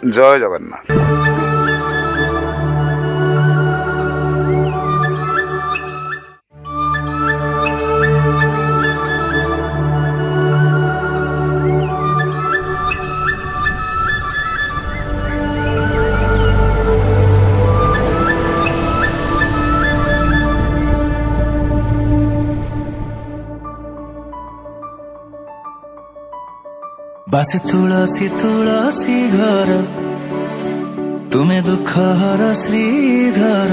जय जगन्नाथ। बासे तुलसी तुलसी घर तुमे दुख हर श्रीधर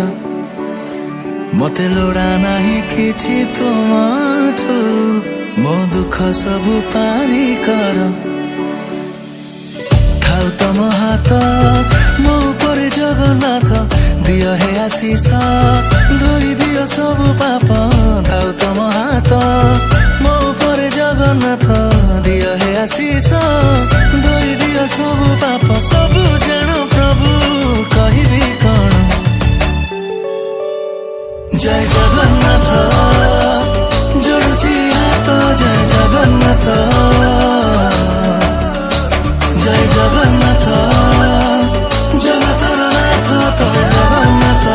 मते लोड़ा नाही किछि तुमाठु मो दुख सबु पारी कर थाउ तम हाथ मो उपरे जगन्नाथ दियो हे आशीष धोई दियो सबु पाप थाउ तम हाथ मो उपरे जगन्नाथ दियो हे आशीष धोई दियो सबु पाप सबु जान प्रभु कहिबी कण जय जगन्नाथ जोड़ुची हाथ जय जगन्नाथ जय जगन्नाथ जगतर नाथ तय जगन्नाथ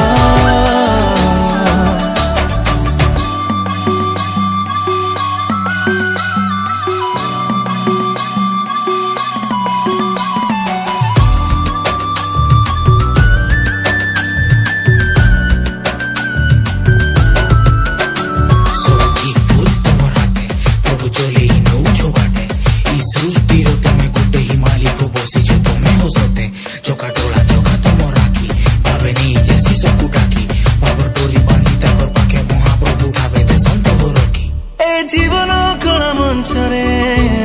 जीवन कला मंचरे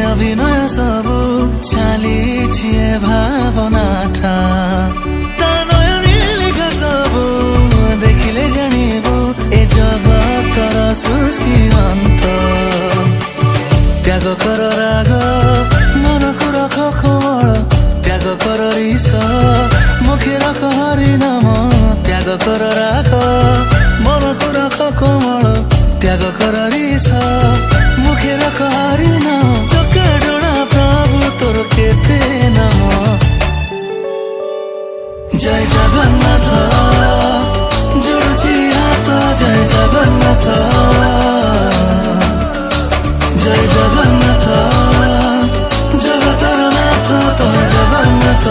अभिनय सबु चालिछि भावना ठा नयनी लेखा सबु देखिले जानिबु ए जगतर सृष्टि अंत त्याग कर राग मन को रख कोमल त्याग कर ईश मुखे रख हरि नाम त्याग कर राग मन को रख कोमल त्याग कर ईश मुखे रख हरि नाम चकाडोणा प्रभु तोर केते नाम जय जगन्नाथ जोड़ुची हाथ जय जगन्नाथ जय जगन्नाथ जगतर नाथ तय जगन्नाथ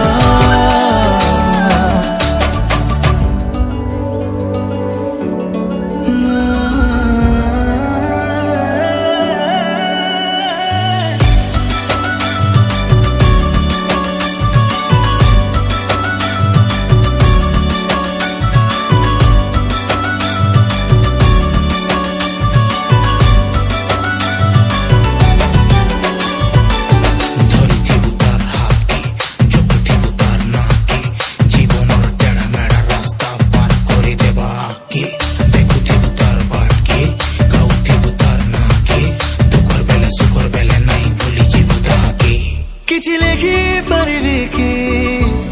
किछि लेखि परिबि कि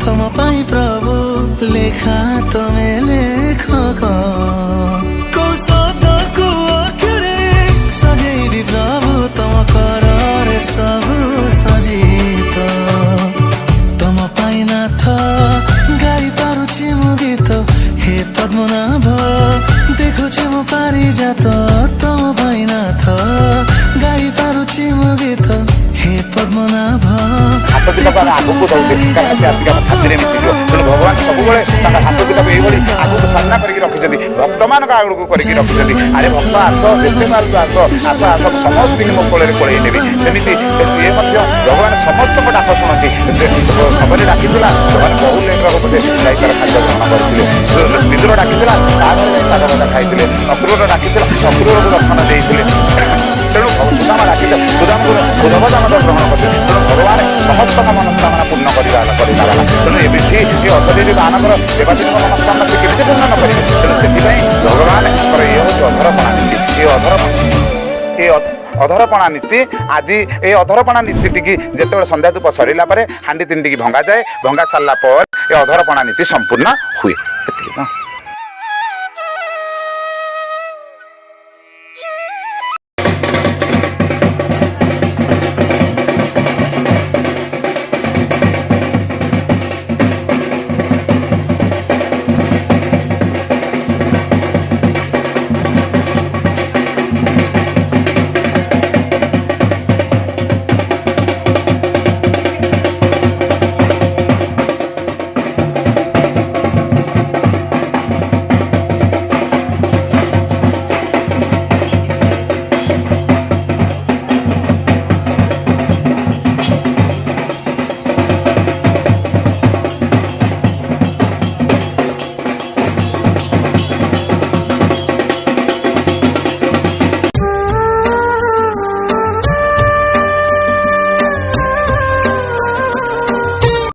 तम पाई प्रभु लेखा तमे लेखक को शब्द को अक्षरे सजैबि प्रभु तम कररे सब सजित तम पाई नाथ गाई पारुछि मु गीत हे पद्मनाभ देखुछि मु पारिजात तम पाई नाथ गाई पारुछि मु गीत हे पद्मनाभ हाथ दिटा आगू को दौड़े कारण से आसिक हम छाती रे मिसी जो तेणु भगवान सब बेले ताका हाथ दिटा एभली आगू को सामना करके रखिछथि भक्त मान का आगू को करके रखिछथि अरे भक्त आस देते माल आस आस आस समस्त दिन मो कोले कोले नेबी सेमिति ये मध्य भगवान समस्त को डाक सुनती खबर डाकिला भगवान बहु लेन रहो पते जाइकर खाद्य ग्रहण करथिले विदुर डाकिला तार सागर खाइथिले अक्रूर डाकिला अक्रूर को दर्शन देइथिले तेणु सुदामा डाकिले सुदाम को सुदाम ग्रहण करथिले तेणु भगवान समस्त मनस्कामना पूर्ण करिला तेणु ए विधि ये असदेवी मानकर देवादेवी मनस्कामना से केମିତି पूर्ण न करिवे तेणु सेथिପାଇଁ भगवान ये अधरपणा नीति ये अधरपणा नीति आज ये अधरपणा नीति टी जिते संध्या धूप सरला हांडी तीन टी भंगा जाए भंगा सारा पर ये अधरपणा नीति संपूर्ण हुए।